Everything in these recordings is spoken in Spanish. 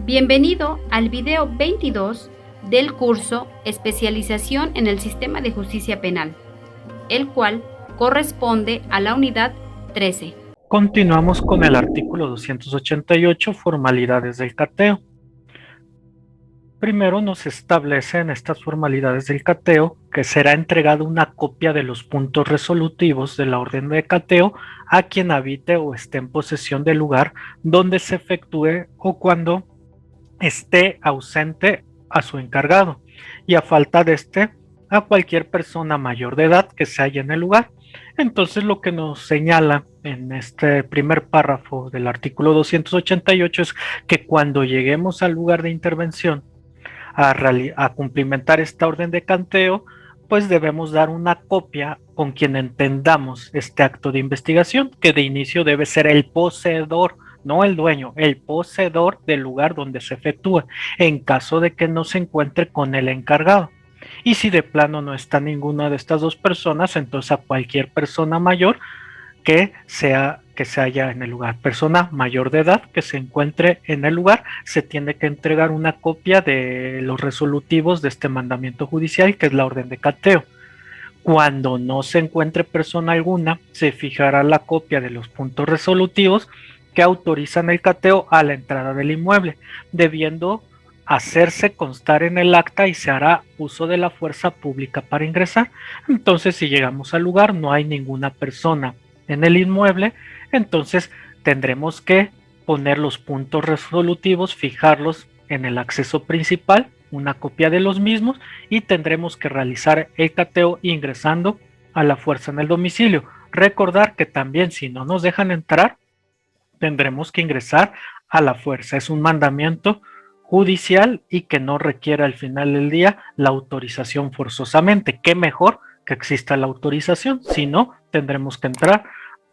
Bienvenido al video 22 del curso Especialización en el Sistema de Justicia Penal, el cual corresponde a la unidad 13. Continuamos con el artículo 288, formalidades del cateo. Primero nos establece en estas formalidades del cateo que será entregada una copia de los puntos resolutivos de la orden de cateo a quien habite o esté en posesión del lugar donde se efectúe o cuando esté ausente a su encargado, y a falta de este, a cualquier persona mayor de edad que se halla en el lugar. Entonces lo que nos señala en este primer párrafo del artículo 288 es que cuando lleguemos al lugar de intervención a cumplimentar esta orden de cateo, pues debemos dar una copia con quien entendamos este acto de investigación, que de inicio debe ser el poseedor, no el dueño, el poseedor del lugar donde se efectúa, en caso de que no se encuentre con el encargado. Y si de plano no está ninguna de estas dos personas, entonces a cualquier persona mayor que se haya en el lugar. Persona mayor de edad que se encuentre en el lugar, se tiene que entregar una copia de los resolutivos de este mandamiento judicial, que es la orden de cateo. Cuando no se encuentre persona alguna, se fijará la copia de los puntos resolutivos que autorizan el cateo a la entrada del inmueble, debiendo hacerse constar en el acta y se hará uso de la fuerza pública para ingresar. Entonces, si llegamos al lugar, no hay ninguna persona en el inmueble, entonces tendremos que poner los puntos resolutivos, fijarlos en el acceso principal, una copia de los mismos, y tendremos que realizar el cateo ingresando a la fuerza en el domicilio. Recordar que también si no nos dejan entrar, tendremos que ingresar a la fuerza. Es un mandamiento judicial y que no requiere al final del día la autorización forzosamente. Qué mejor que exista la autorización, si no, tendremos que entrar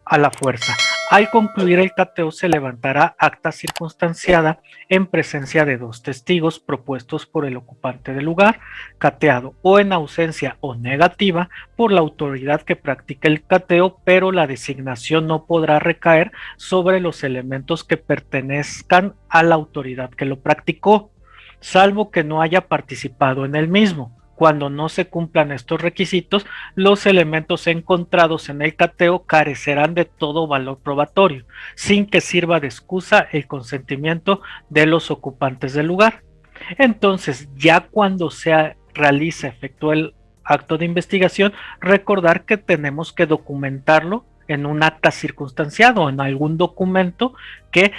a la fuerza. Al concluir el cateo se levantará acta circunstanciada en presencia de dos testigos propuestos por el ocupante del lugar cateado, o en ausencia o negativa por la autoridad que practica el cateo, pero la designación no podrá recaer sobre los elementos que pertenezcan a la autoridad que lo practicó, salvo que no haya participado en el mismo. Cuando no se cumplan estos requisitos, los elementos encontrados en el cateo carecerán de todo valor probatorio, sin que sirva de excusa el consentimiento de los ocupantes del lugar. Entonces, ya cuando se realiza, efectúa el acto de investigación, recordar que tenemos que documentarlo en un acta circunstanciado, en algún documento que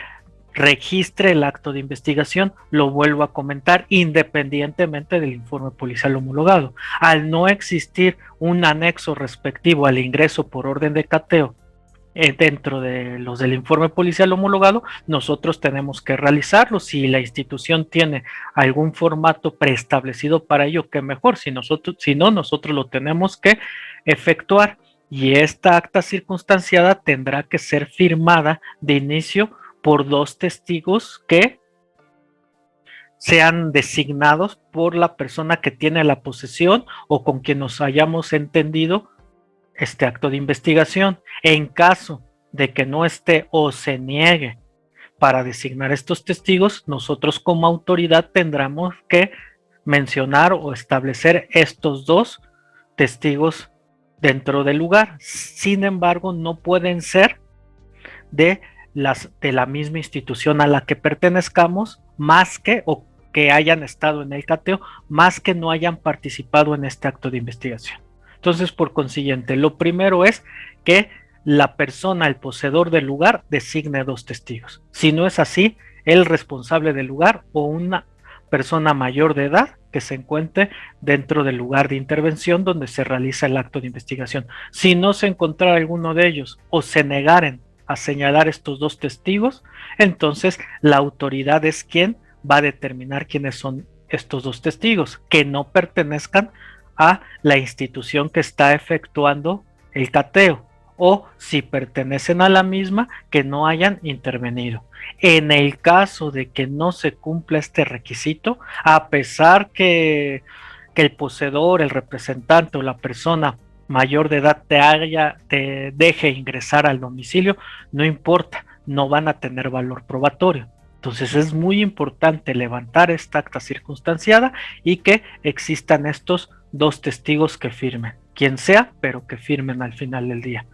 registre el acto de investigación. Lo vuelvo a comentar, independientemente del informe policial homologado. Al no existir un anexo respectivo al ingreso por orden de cateo dentro de los del informe policial homologado, nosotros tenemos que realizarlo. Si la institución tiene algún formato preestablecido para ello, qué mejor. Si no, nosotros lo tenemos que efectuar, y esta acta circunstanciada tendrá que ser firmada de inicio por dos testigos que sean designados por la persona que tiene la posesión o con quien nos hayamos entendido este acto de investigación. En caso de que no esté o se niegue para designar estos testigos, nosotros como autoridad tendremos que mencionar o establecer estos dos testigos dentro del lugar. Sin embargo, no pueden ser de la misma institución a la que pertenezcamos, más que o que hayan estado en el cateo, más que no hayan participado en este acto de investigación. Entonces, por consiguiente, lo primero es que la persona, el poseedor del lugar, designe dos testigos. Si no es así, el responsable del lugar o una persona mayor de edad que se encuentre dentro del lugar de intervención donde se realiza el acto de investigación. Si no se encontrara alguno de ellos o se negaren a señalar estos dos testigos, entonces la autoridad es quien va a determinar quiénes son estos dos testigos, que no pertenezcan a la institución que está efectuando el cateo, o si pertenecen a la misma, que no hayan intervenido. En el caso de que no se cumpla este requisito, a pesar que el poseedor, el representante o la persona mayor de edad te deje ingresar al domicilio, no importa, no van a tener valor probatorio. Entonces es muy importante levantar esta acta circunstanciada y que existan estos dos testigos que firmen, quien sea, pero que firmen al final del día.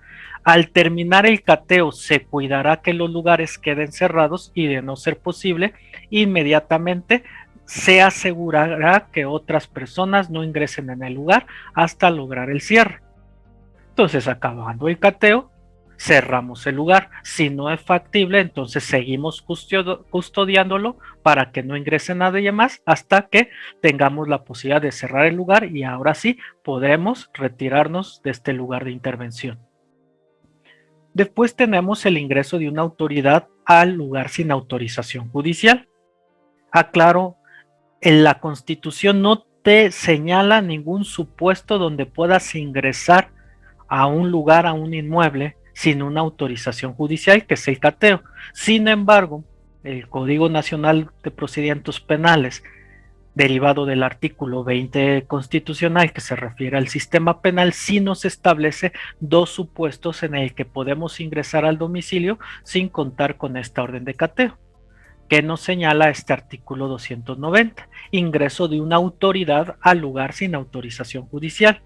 Al terminar el cateo se cuidará que los lugares queden cerrados y, de no ser posible, inmediatamente se asegurará que otras personas no ingresen en el lugar hasta lograr el cierre. Entonces, acabando el cateo, cerramos el lugar. Si no es factible, entonces seguimos custodiándolo para que no ingrese nadie más hasta que tengamos la posibilidad de cerrar el lugar, y ahora sí podremos retirarnos de este lugar de intervención. Después tenemos el ingreso de una autoridad al lugar sin autorización judicial. Aclaro, en la Constitución no te señala ningún supuesto donde puedas ingresar a un lugar, a un inmueble, sin una autorización judicial, que es el cateo. Sin embargo, el Código Nacional de Procedimientos Penales, derivado del artículo 20 constitucional, que se refiere al sistema penal, sí nos establece dos supuestos en el que podemos ingresar al domicilio sin contar con esta orden de cateo, que nos señala este artículo 290, ingreso de una autoridad al lugar sin autorización judicial.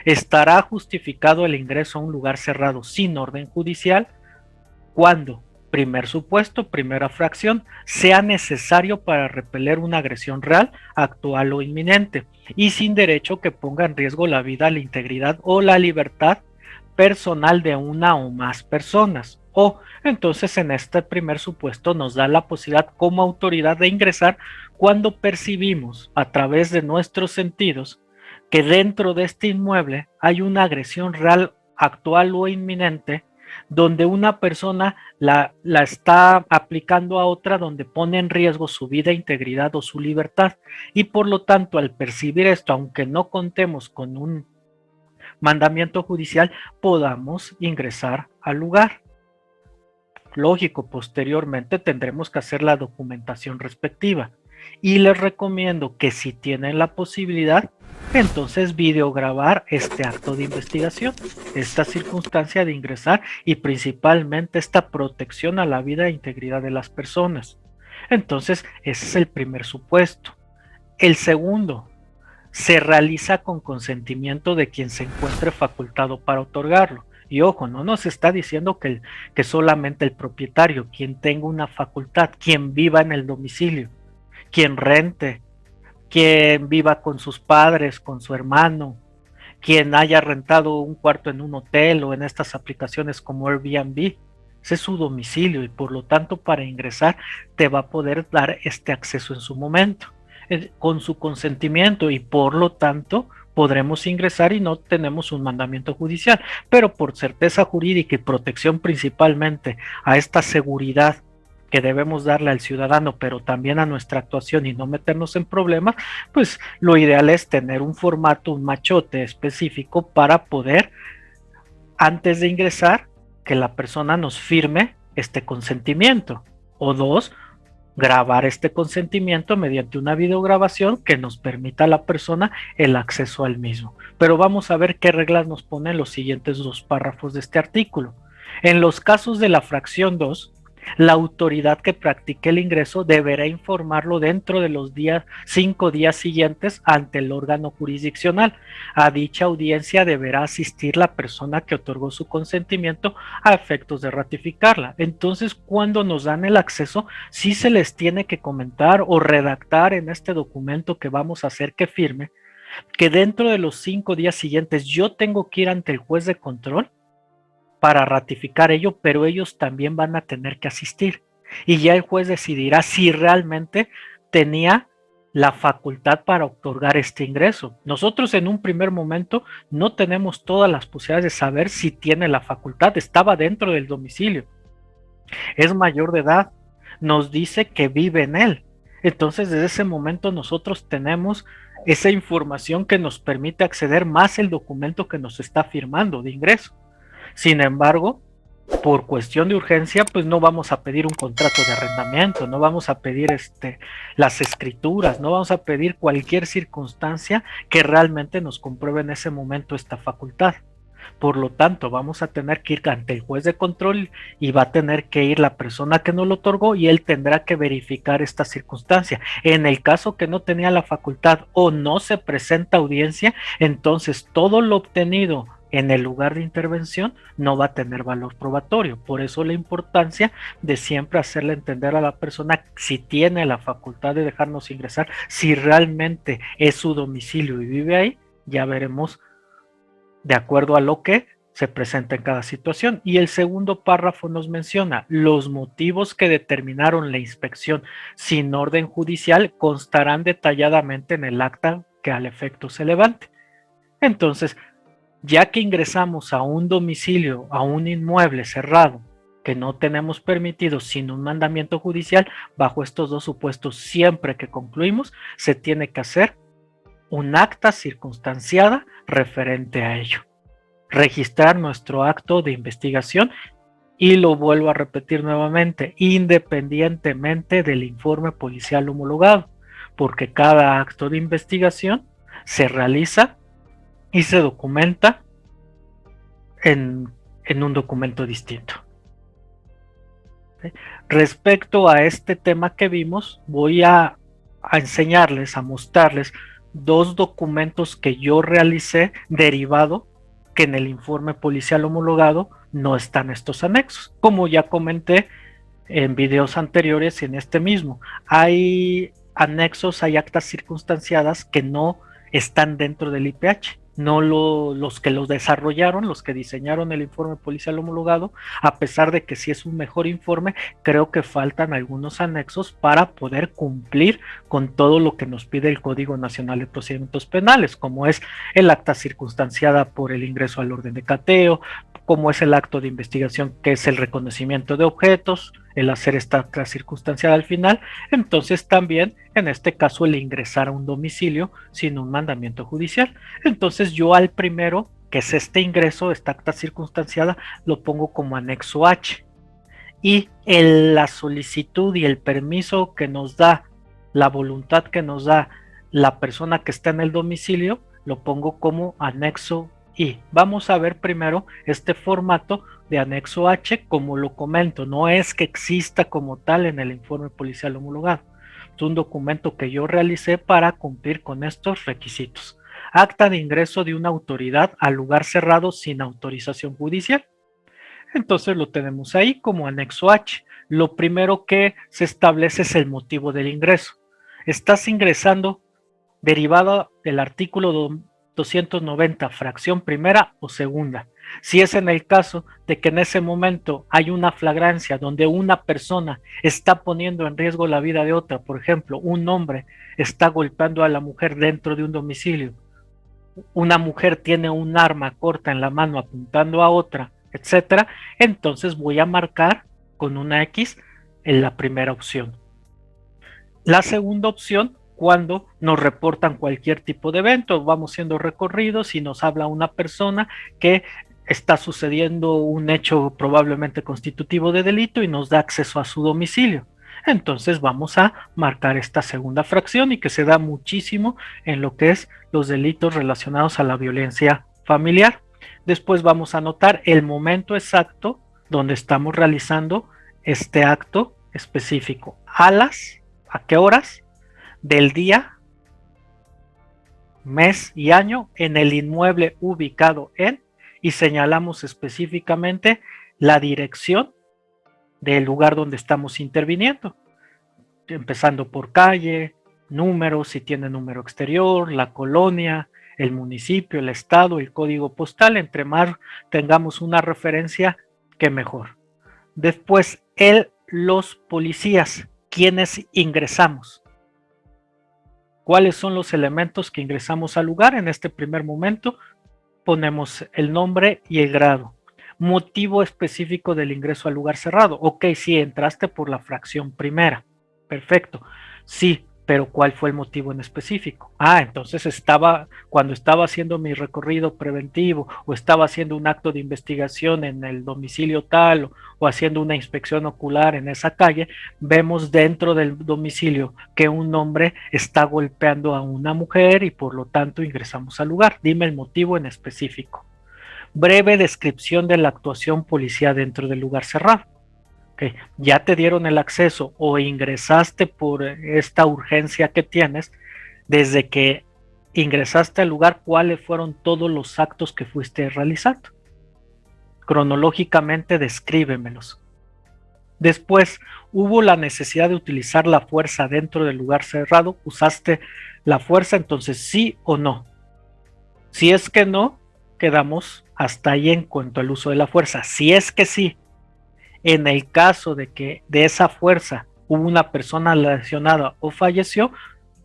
Estará justificado el ingreso a un lugar cerrado sin orden judicial cuando, primer supuesto, primera fracción, sea necesario para repeler una agresión real, actual o inminente, y sin derecho que ponga en riesgo la vida, la integridad o la libertad personal de una o más personas. O entonces, en este primer supuesto nos da la posibilidad como autoridad de ingresar cuando percibimos a través de nuestros sentidos que dentro de este inmueble hay una agresión real, actual o inminente, donde una persona la está aplicando a otra, donde pone en riesgo su vida, integridad o su libertad. Y por lo tanto, al percibir esto, aunque no contemos con un mandamiento judicial, podamos ingresar al lugar. Lógico, posteriormente tendremos que hacer la documentación respectiva. Y les recomiendo que, si tienen la posibilidad, entonces videograbar este acto de investigación, esta circunstancia de ingresar y principalmente esta protección a la vida e integridad de las personas. Entonces, ese es el primer supuesto. El segundo, se realiza con consentimiento de quien se encuentre facultado para otorgarlo. Y ojo, no nos está diciendo que solamente el propietario, quien tenga una facultad, quien viva en el domicilio, quien rente, quien viva con sus padres, con su hermano, quien haya rentado un cuarto en un hotel o en estas aplicaciones como Airbnb. Ese es su domicilio y por lo tanto, para ingresar te va a poder dar este acceso en su momento, con su consentimiento, y por lo tanto podremos ingresar y no tenemos un mandamiento judicial. Pero por certeza jurídica y protección principalmente a esta seguridad que debemos darle al ciudadano, pero también a nuestra actuación y no meternos en problemas, pues lo ideal es tener un formato, un machote específico para poder, antes de ingresar, que la persona nos firme este consentimiento. O dos, grabar este consentimiento mediante una videograbación que nos permita a la persona el acceso al mismo. Pero vamos a ver qué reglas nos ponen los siguientes dos párrafos de este artículo. En los casos de la fracción 2, la autoridad que practique el ingreso deberá informarlo dentro de los 5 días siguientes ante el órgano jurisdiccional. A dicha audiencia deberá asistir la persona que otorgó su consentimiento a efectos de ratificarla. Entonces, cuando nos dan el acceso, sí se les tiene que comentar o redactar en este documento que vamos a hacer que firme, que dentro de los 5 días siguientes yo tengo que ir ante el juez de control para ratificar ello, pero ellos también van a tener que asistir. Y ya el juez decidirá si realmente tenía la facultad para otorgar este ingreso. Nosotros en un primer momento no tenemos todas las posibilidades de saber si tiene la facultad. Estaba dentro del domicilio, es mayor de edad, nos dice que vive en él. Entonces, desde ese momento nosotros tenemos esa información que nos permite acceder, más el documento que nos está firmando de ingreso. Sin embargo, por cuestión de urgencia, pues no vamos a pedir un contrato de arrendamiento, no vamos a pedir las escrituras, no vamos a pedir cualquier circunstancia que realmente nos compruebe en ese momento esta facultad. Por lo tanto, vamos a tener que ir ante el juez de control y va a tener que ir la persona que nos lo otorgó y él tendrá que verificar esta circunstancia. En el caso que no tenía la facultad o no se presenta audiencia, entonces todo lo obtenido en el lugar de intervención no va a tener valor probatorio. Por eso la importancia de siempre hacerle entender a la persona si tiene la facultad de dejarnos ingresar, si realmente es su domicilio y vive ahí, ya veremos de acuerdo a lo que se presenta en cada situación. Y el segundo párrafo nos menciona los motivos que determinaron la inspección sin orden judicial constarán detalladamente en el acta que al efecto se levante. Entonces, ya que ingresamos a un domicilio, a un inmueble cerrado, que no tenemos permitido sin un mandamiento judicial, bajo estos dos supuestos, siempre que concluimos, se tiene que hacer un acta circunstanciada referente a ello. Registrar nuestro acto de investigación y lo vuelvo a repetir nuevamente, independientemente del informe policial homologado, porque cada acto de investigación se realiza y se documenta en un documento distinto. ¿Okay? Respecto a este tema que vimos, voy a enseñarles, a mostrarles dos documentos que yo realicé derivado que en el informe policial homologado no están estos anexos. Como ya comenté en videos anteriores y en este mismo, hay anexos, hay actas circunstanciadas que no están dentro del IPH. No los que los desarrollaron, los que diseñaron el informe policial homologado, a pesar de que sí es un mejor informe, creo que faltan algunos anexos para poder cumplir con todo lo que nos pide el Código Nacional de Procedimientos Penales, como es el acta circunstanciada por el ingreso al orden de cateo, como es el acto de investigación, que es el reconocimiento de objetos, el hacer esta acta circunstanciada al final. Entonces también en este caso el ingresar a un domicilio sin un mandamiento judicial. Entonces yo al primero, que es este ingreso, esta acta circunstanciada, lo pongo como anexo H, y la solicitud y el permiso que nos da, la voluntad que nos da la persona que está en el domicilio, lo pongo como anexo I. Vamos a ver primero este formato de anexo H. Como lo comento, no es que exista como tal en el informe policial homologado, es un documento que yo realicé para cumplir con estos requisitos. Acta de ingreso de una autoridad al lugar cerrado sin autorización judicial. Entonces lo tenemos ahí como anexo H. Lo primero que se establece es el motivo del ingreso. Estás ingresando derivado del artículo 290, fracción primera o segunda. Si es en el caso de que en ese momento hay una flagrancia donde una persona está poniendo en riesgo la vida de otra, por ejemplo, un hombre está golpeando a la mujer dentro de un domicilio, una mujer tiene un arma corta en la mano apuntando a otra, etcétera, entonces voy a marcar con una X en la primera opción. La segunda opción, cuando nos reportan cualquier tipo de evento, vamos siendo recorridos y nos habla una persona que está sucediendo un hecho probablemente constitutivo de delito y nos da acceso a su domicilio. Entonces vamos a marcar esta segunda fracción y que se da muchísimo en lo que es los delitos relacionados a la violencia familiar. Después vamos a anotar el momento exacto donde estamos realizando este acto específico. ¿A qué horas? Del día, mes y año en el inmueble ubicado en, y señalamos específicamente la dirección del lugar donde estamos interviniendo, empezando por calle, número, si tiene número exterior, la colonia, el municipio, el estado, el código postal. Entre más tengamos una referencia, que mejor. Después, los policías, quienes ingresamos. ¿Cuáles son los elementos que ingresamos al lugar? En este primer momento ponemos el nombre y el grado. Motivo específico del ingreso al lugar cerrado. Ok, sí, entraste por la fracción primera. Perfecto. Sí, pero ¿cuál fue el motivo en específico? Entonces cuando estaba haciendo mi recorrido preventivo o estaba haciendo un acto de investigación en el domicilio tal o haciendo una inspección ocular en esa calle, vemos dentro del domicilio que un hombre está golpeando a una mujer y por lo tanto ingresamos al lugar. Dime el motivo en específico. Breve descripción de la actuación policial dentro del lugar cerrado. Okay. Ya te dieron el acceso o ingresaste por esta urgencia que tienes. Desde que ingresaste al lugar, ¿cuáles fueron todos los actos que fuiste realizando? Cronológicamente descríbemelos. Después, ¿hubo la necesidad de utilizar la fuerza dentro del lugar cerrado? ¿Usaste la fuerza? Entonces, ¿sí o no? Si es que no, quedamos hasta ahí en cuanto al uso de la fuerza. Si es que sí, en el caso de que de esa fuerza hubo una persona lesionada o falleció,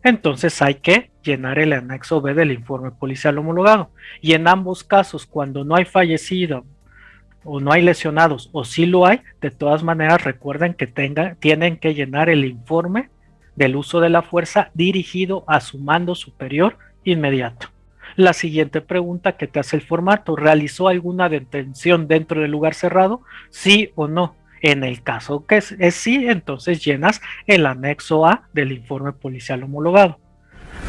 entonces hay que llenar el anexo B del informe policial homologado. Y en ambos casos, cuando no hay fallecido o no hay lesionados, o sí lo hay, de todas maneras recuerden que tienen que llenar el informe del uso de la fuerza dirigido a su mando superior inmediato. La siguiente pregunta que te hace el formato: ¿realizó alguna detención dentro del lugar cerrado? ¿Sí o no? En el caso que es sí, entonces llenas el anexo A del informe policial homologado.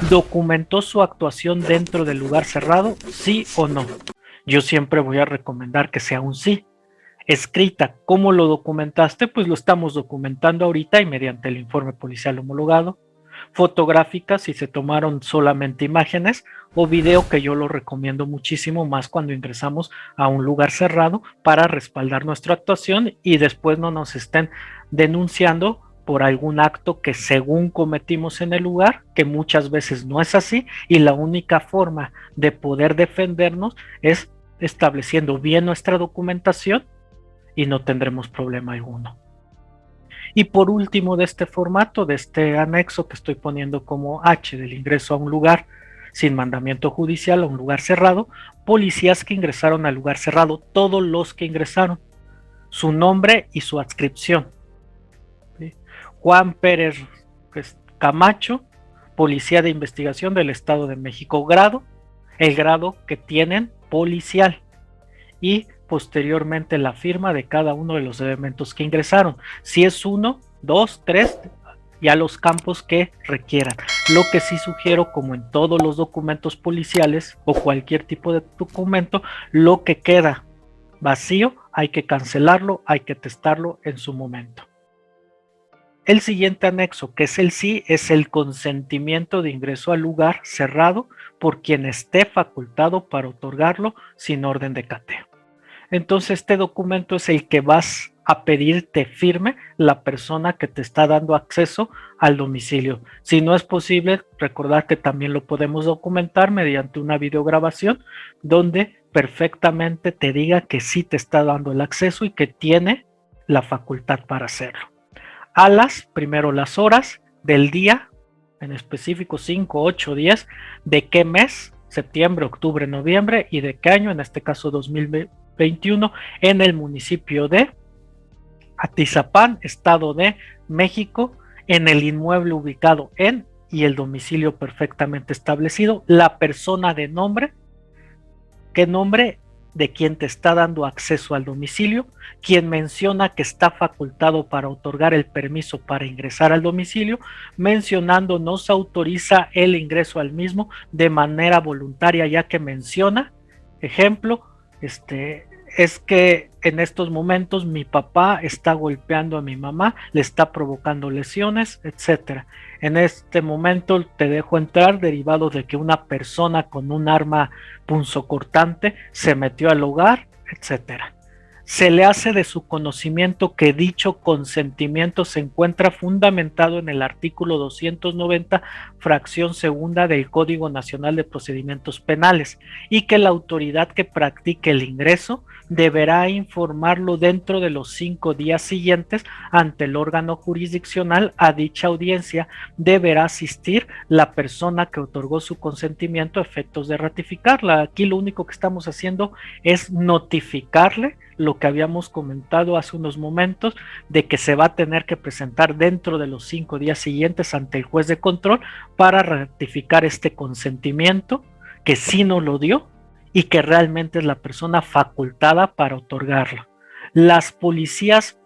¿Documentó su actuación dentro del lugar cerrado? ¿Sí o no? Yo siempre voy a recomendar que sea un sí. Escrita, ¿cómo lo documentaste? Pues lo estamos documentando ahorita y mediante el informe policial homologado. Fotográfica, si se tomaron solamente imágenes, o video, que yo lo recomiendo muchísimo más cuando ingresamos a un lugar cerrado para respaldar nuestra actuación y después no nos estén denunciando por algún acto que según cometimos en el lugar, que muchas veces no es así, y la única forma de poder defendernos es estableciendo bien nuestra documentación y no tendremos problema alguno. Y por último, de este formato, de este anexo que estoy poniendo como H del ingreso a un lugar sin mandamiento judicial, a un lugar cerrado, policías que ingresaron al lugar cerrado, todos los que ingresaron, su nombre y su adscripción. ¿Sí? Juan Pérez Camacho, Policía de Investigación del Estado de México, grado, el grado que tienen policial, y posteriormente la firma de cada uno de los elementos que ingresaron. Si es 1, 2, 3, ya los campos que requieran. Lo que sí sugiero, como en todos los documentos policiales o cualquier tipo de documento, lo que queda vacío hay que cancelarlo, hay que testarlo en su momento. El siguiente anexo, que es el sí, es el consentimiento de ingreso al lugar cerrado por quien esté facultado para otorgarlo sin orden de cateo. Entonces este documento es el que vas a pedirte firme la persona que te está dando acceso al domicilio. Si no es posible, recordar que también lo podemos documentar mediante una videograbación donde perfectamente te diga que sí te está dando el acceso y que tiene la facultad para hacerlo. Primero las horas del día, en específico 5, 8 días, de qué mes, septiembre, octubre, noviembre, y de qué año, en este caso 2021, en el municipio de Atizapán, Estado de México, en el inmueble ubicado en y el domicilio perfectamente establecido, la persona de nombre, qué nombre de quien te está dando acceso al domicilio, quien menciona que está facultado para otorgar el permiso para ingresar al domicilio, mencionando no se autoriza el ingreso al mismo de manera voluntaria, ya que menciona, ejemplo, es que en estos momentos mi papá está golpeando a mi mamá, le está provocando lesiones, etcétera. En este momento te dejo entrar derivado de que una persona con un arma punzocortante se metió al hogar, etcétera. Se le hace de su conocimiento que dicho consentimiento se encuentra fundamentado en el artículo 290, fracción segunda del Código Nacional de Procedimientos Penales, y que la autoridad que practique el ingreso deberá informarlo dentro de los 5 días siguientes ante el órgano jurisdiccional. A dicha audiencia deberá asistir la persona que otorgó su consentimiento a efectos de ratificarla. Aquí lo único que estamos haciendo es notificarle lo que habíamos comentado hace unos momentos, de que se va a tener que presentar dentro de los 5 días siguientes ante el juez de control para ratificar este consentimiento, que sí nos lo dio y que realmente es la persona facultada para otorgarlo. Las policías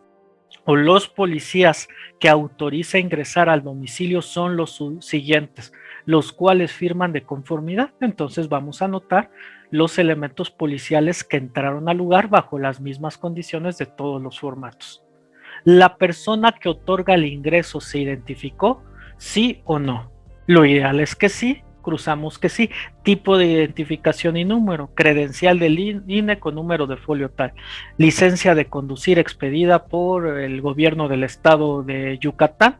o los policías que autoriza ingresar al domicilio son los siguientes: los cuales firman de conformidad. Entonces vamos a anotar los elementos policiales que entraron al lugar bajo las mismas condiciones de todos los formatos. ¿La persona que otorga el ingreso se identificó? ¿Sí o no? Lo ideal es que sí, cruzamos que sí. Tipo de identificación y número, credencial del INE con número de folio tal, licencia de conducir expedida por el gobierno del estado de Yucatán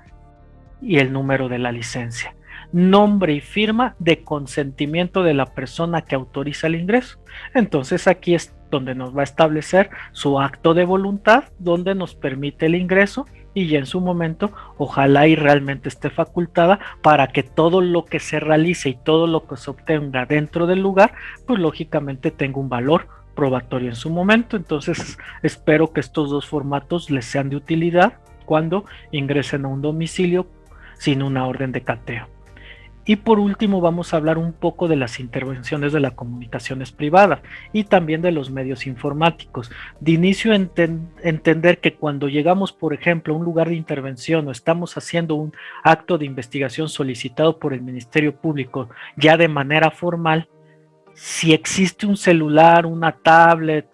y el número de la licencia. Nombre y firma de consentimiento de la persona que autoriza el ingreso. Entonces aquí es donde nos va a establecer su acto de voluntad, donde nos permite el ingreso, y ya en su momento ojalá y realmente esté facultada para que todo lo que se realice y todo lo que se obtenga dentro del lugar, pues lógicamente tenga un valor probatorio en su momento. Entonces espero que estos dos formatos les sean de utilidad cuando ingresen a un domicilio sin una orden de cateo. Y por último vamos a hablar un poco de las intervenciones de las comunicaciones privadas y también de los medios informáticos. De inicio entender que cuando llegamos, por ejemplo, a un lugar de intervención o estamos haciendo un acto de investigación solicitado por el Ministerio Público ya de manera formal, si existe un celular, una tablet,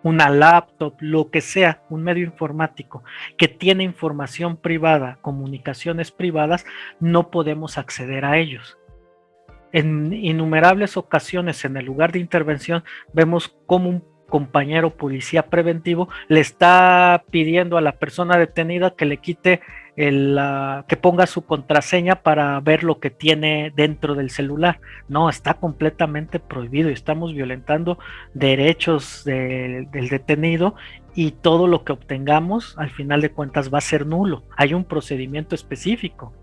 una laptop, lo que sea, un medio informático que tiene información privada, comunicaciones privadas, no podemos acceder a ellos. En innumerables ocasiones en el lugar de intervención vemos cómo un compañero policía preventivo le está pidiendo a la persona detenida que le quite que ponga su contraseña para ver lo que tiene dentro del celular. No, está completamente prohibido y estamos violentando derechos del detenido, y todo lo que obtengamos al final de cuentas va a ser nulo. Hay un procedimiento específico.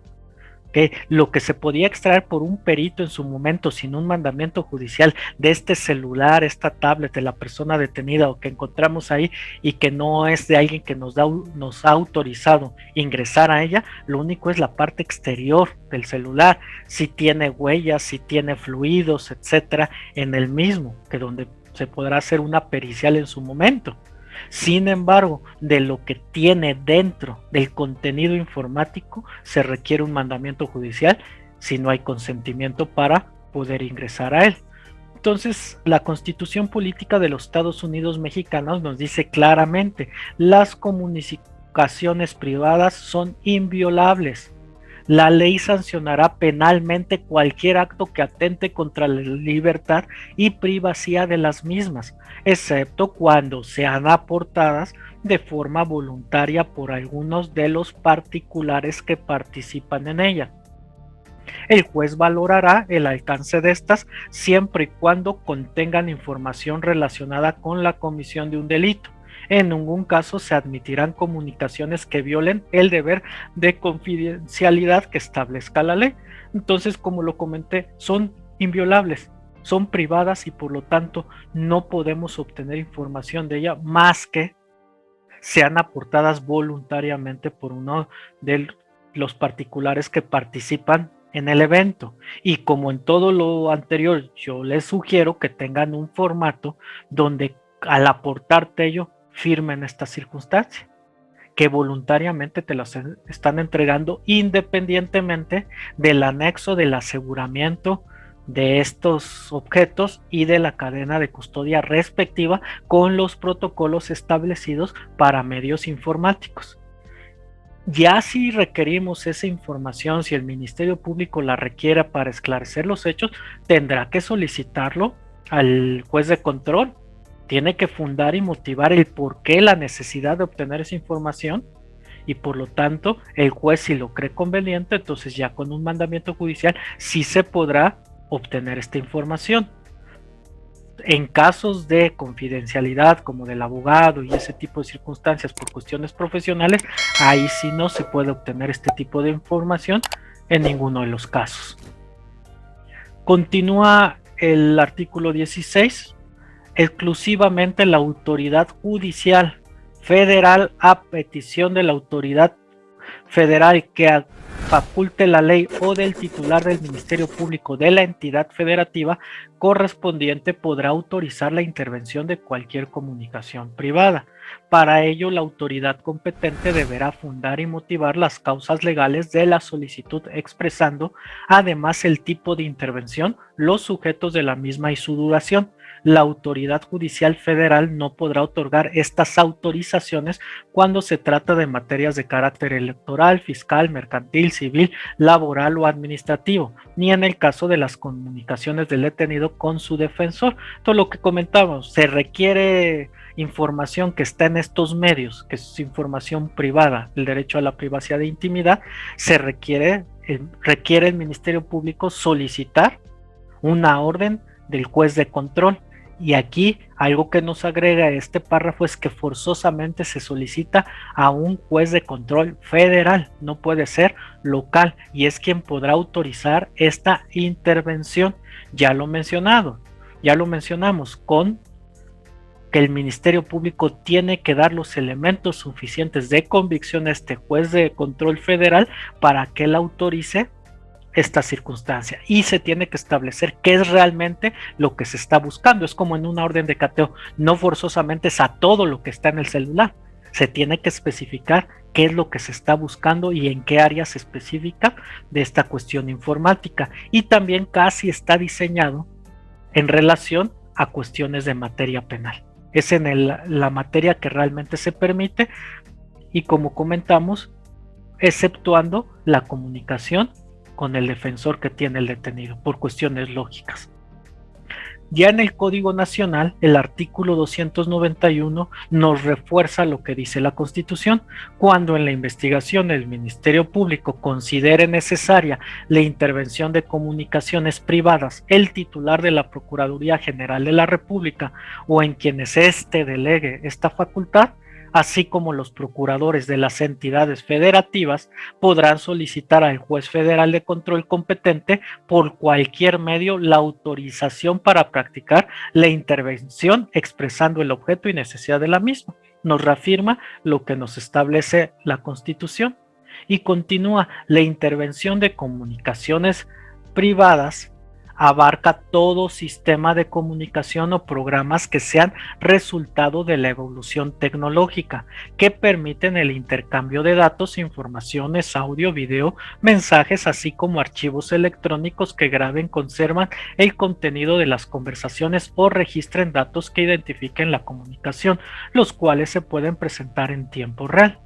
Que lo que se podía extraer por un perito en su momento sin un mandamiento judicial de este celular, esta tablet de la persona detenida o que encontramos ahí y que no es de alguien que nos ha autorizado ingresar a ella, lo único es la parte exterior del celular, si tiene huellas, si tiene fluidos, etcétera, en el mismo, que donde se podrá hacer una pericial en su momento. Sin embargo, de lo que tiene dentro del contenido informático se requiere un mandamiento judicial si no hay consentimiento para poder ingresar a él. Entonces, la Constitución Política de los Estados Unidos Mexicanos nos dice claramente: las comunicaciones privadas son inviolables. La ley sancionará penalmente cualquier acto que atente contra la libertad y privacidad de las mismas, excepto cuando sean aportadas de forma voluntaria por algunos de los particulares que participan en ella. El juez valorará el alcance de estas siempre y cuando contengan información relacionada con la comisión de un delito. En ningún caso se admitirán comunicaciones que violen el deber de confidencialidad que establezca la ley. Entonces, como lo comenté, son inviolables, son privadas y por lo tanto no podemos obtener información de ella más que sean aportadas voluntariamente por uno de los particulares que participan en el evento. Y como en todo lo anterior, yo les sugiero que tengan un formato donde al aportarte ello firmen esta circunstancia, que voluntariamente te las están entregando independientemente del anexo del aseguramiento de estos objetos y de la cadena de custodia respectiva con los protocolos establecidos para medios informáticos. Ya si requerimos esa información, si el Ministerio Público la requiera para esclarecer los hechos, tendrá que solicitarlo al juez de control. Tiene que fundar y motivar el por qué la necesidad de obtener esa información, y por lo tanto el juez, si lo cree conveniente, entonces ya con un mandamiento judicial sí se podrá obtener esta información. En casos de confidencialidad como del abogado y ese tipo de circunstancias por cuestiones profesionales, ahí sí no se puede obtener este tipo de información en ninguno de los casos. Continúa el artículo 16. Exclusivamente la autoridad judicial federal, a petición de la autoridad federal que faculte la ley o del titular del Ministerio Público de la entidad federativa correspondiente podrá autorizar la intervención de cualquier comunicación privada. Para ello, la autoridad competente deberá fundar y motivar las causas legales de la solicitud, expresando además el tipo de intervención, los sujetos de la misma y su duración. La autoridad judicial federal no podrá otorgar estas autorizaciones cuando se trata de materias de carácter electoral, fiscal, mercantil, civil, laboral o administrativo, ni en el caso de las comunicaciones del detenido con su defensor. Todo lo que comentábamos, se requiere información que está en estos medios, que es información privada, el derecho a la privacidad e intimidad, requiere el Ministerio Público solicitar una orden del juez de control. Y aquí algo que nos agrega este párrafo es que forzosamente se solicita a un juez de control federal, no puede ser local, y es quien podrá autorizar esta intervención. Ya lo mencionamos, con que el Ministerio Público tiene que dar los elementos suficientes de convicción a este juez de control federal para que él autorice esta circunstancia, y se tiene que establecer qué es realmente lo que se está buscando. Es como en una orden de cateo, no forzosamente es a todo lo que está en el celular, se tiene que especificar qué es lo que se está buscando y en qué áreas específicas de esta cuestión informática, y también casi está diseñado en relación a cuestiones de materia penal. Es en la materia que realmente se permite, y como comentamos, exceptuando la comunicación con el defensor que tiene el detenido, por cuestiones lógicas. Ya en el Código Nacional, el artículo 291 nos refuerza lo que dice la Constitución. Cuando en la investigación el Ministerio Público considere necesaria la intervención de comunicaciones privadas, el titular de la Procuraduría General de la República o en quienes éste delegue esta facultad, así como los procuradores de las entidades federativas, podrán solicitar al juez federal de control competente por cualquier medio la autorización para practicar la intervención, expresando el objeto y necesidad de la misma. Nos reafirma lo que nos establece la Constitución. Y continúa: la intervención de comunicaciones privadas abarca todo sistema de comunicación o programas que sean resultado de la evolución tecnológica, que permiten el intercambio de datos, informaciones, audio, video, mensajes, así como archivos electrónicos que graben, conservan el contenido de las conversaciones o registren datos que identifiquen la comunicación, los cuales se pueden presentar en tiempo real.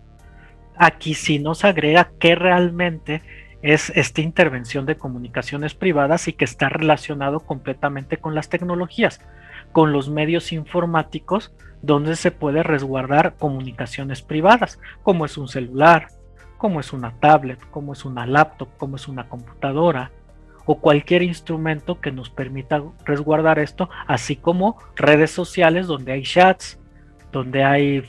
Aquí sí nos agrega que realmente es esta intervención de comunicaciones privadas y que está relacionado completamente con las tecnologías, con los medios informáticos, donde se puede resguardar comunicaciones privadas, como es un celular, como es una tablet, como es una laptop, como es una computadora, o cualquier instrumento que nos permita resguardar esto, así como redes sociales donde hay chats, donde hay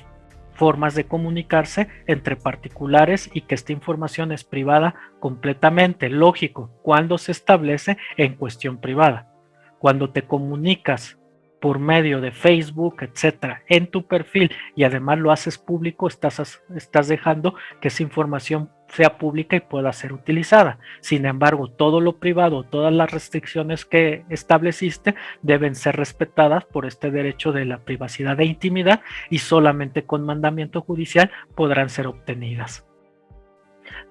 formas de comunicarse entre particulares y que esta información es privada completamente. Lógico, cuando se establece en cuestión privada. Cuando te comunicas por medio de Facebook, etcétera, en tu perfil y además lo haces público, estás dejando que esa información sea pública y pueda ser utilizada. Sin embargo, todo lo privado, todas las restricciones que estableciste deben ser respetadas por este derecho de la privacidad e intimidad, y solamente con mandamiento judicial podrán ser obtenidas.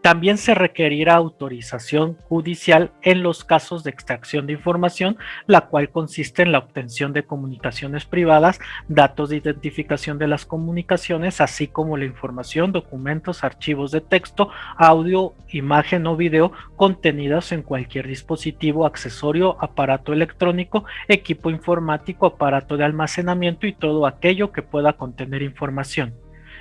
También se requerirá autorización judicial en los casos de extracción de información, la cual consiste en la obtención de comunicaciones privadas, datos de identificación de las comunicaciones, así como la información, documentos, archivos de texto, audio, imagen o video contenidos en cualquier dispositivo, accesorio, aparato electrónico, equipo informático, aparato de almacenamiento y todo aquello que pueda contener información,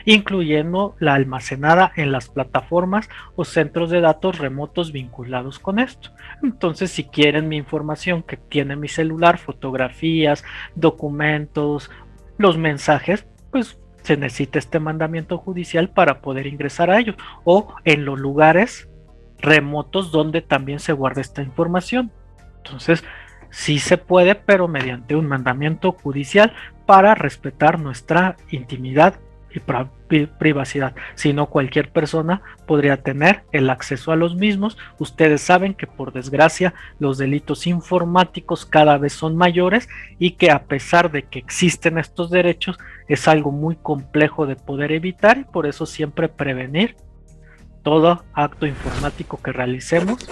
incluyendo la almacenada en las plataformas o centros de datos remotos vinculados con esto. Entonces, si quieren mi información que tiene mi celular, fotografías, documentos, los mensajes, pues se necesita este mandamiento judicial para poder ingresar a ellos, o en los lugares remotos donde también se guarda esta información. Entonces, sí se puede, pero mediante un mandamiento judicial para respetar nuestra intimidad y privacidad, sino cualquier persona podría tener el acceso a los mismos. Ustedes saben que por desgracia los delitos informáticos cada vez son mayores y que a pesar de que existen estos derechos es algo muy complejo de poder evitar, y por eso siempre prevenir todo acto informático que realicemos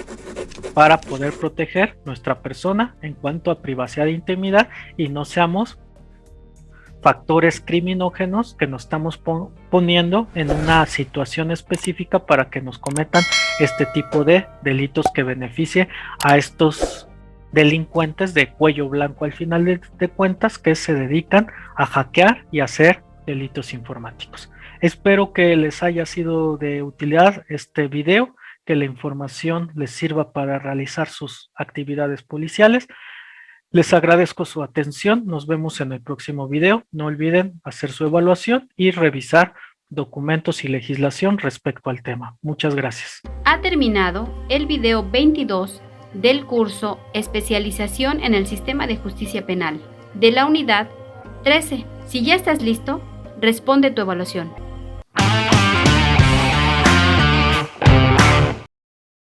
para poder proteger nuestra persona en cuanto a privacidad e intimidad y no seamos factores criminógenos que nos estamos poniendo en una situación específica para que nos cometan este tipo de delitos que beneficie a estos delincuentes de cuello blanco al final de cuentas, que se dedican a hackear y hacer delitos informáticos. Espero que les haya sido de utilidad este video, que la información les sirva para realizar sus actividades policiales. Les agradezco su atención, nos vemos en el próximo video. No olviden hacer su evaluación y revisar documentos y legislación respecto al tema. Muchas gracias. Ha terminado el video 22 del curso Especialización en el Sistema de Justicia Penal de la Unidad 13. Si ya estás listo, responde tu evaluación.